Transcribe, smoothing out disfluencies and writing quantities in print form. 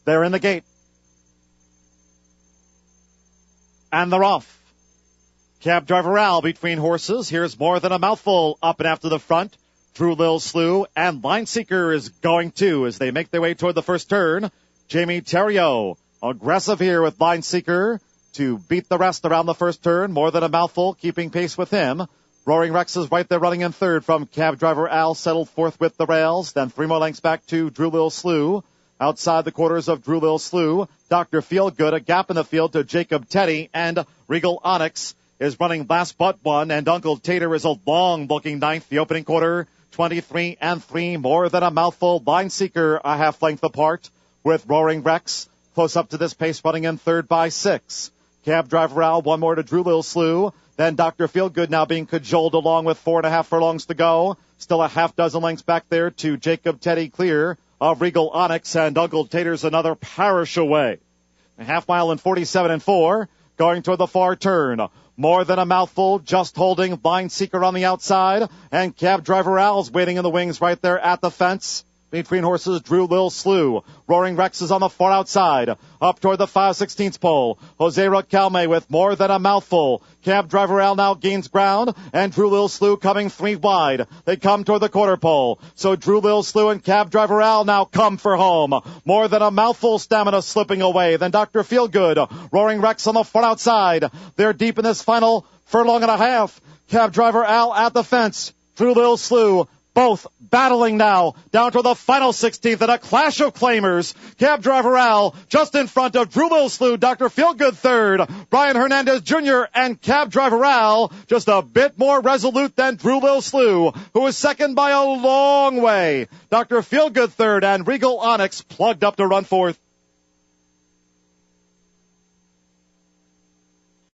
They're in the gate. And they're off. Cab driver Al between horses. Here's More Than a Mouthful up and after the front. Drew Lil Slew and Line Seeker is going too as they make their way toward the first turn. Jamie Theriault aggressive here with Line Seeker to beat the rest around the first turn. More Than a Mouthful keeping pace with him. Roaring Rex is right there running in third from cab driver Al, settled fourth with the rails. Then 3 more lengths back to Drew Lil Slew. Outside the quarters of Drew Lil Slew, Dr. Feelgood, a gap in the field to Jacob Teddy, and Regal Onyx is running last but one, and Uncle Tater is a long booking ninth. The opening quarter, 23-3, More Than a Mouthful. Line Seeker a half length apart with Roaring Rex close up to this pace, running in third by 6. Cab driver Al, 1 more to Drew Lil Slew. Then Dr. Feelgood now being cajoled along with 4.5 furlongs to go. Still a half dozen lengths back there to Jacob Teddy clear of Regal Onyx, and Uncle Tater's another parish away. A half mile in 47-4, going toward the far turn. More Than a Mouthful just holding Line Seeker on the outside, and cab driver Al's waiting in the wings right there at the fence. Between horses, Drew Lil Slew. Roaring Rex is on the far outside. Up toward the 5/16 pole. Jose Racalme with More Than a Mouthful. Cab driver Al now gains ground, and Drew Lil Slew coming 3 wide. They come toward the quarter pole. So Drew Lil Slew and cab driver Al now come for home. More Than a Mouthful, Stamina slipping away. Then Dr. Feelgood. Roaring Rex on the far outside. They're deep in this final furlong and a half. Cab driver Al at the fence. Drew Lil Slew. Both battling now down to the final 16th in a clash of claimers. Cab driver Al just in front of Drew Lil Slew, Dr. Feelgood third, Brian Hernandez Jr. and cab driver Al just a bit more resolute than Drew Lil Slew, who is second by a long way. Dr. Feelgood third and Regal Onyx plugged up to run fourth.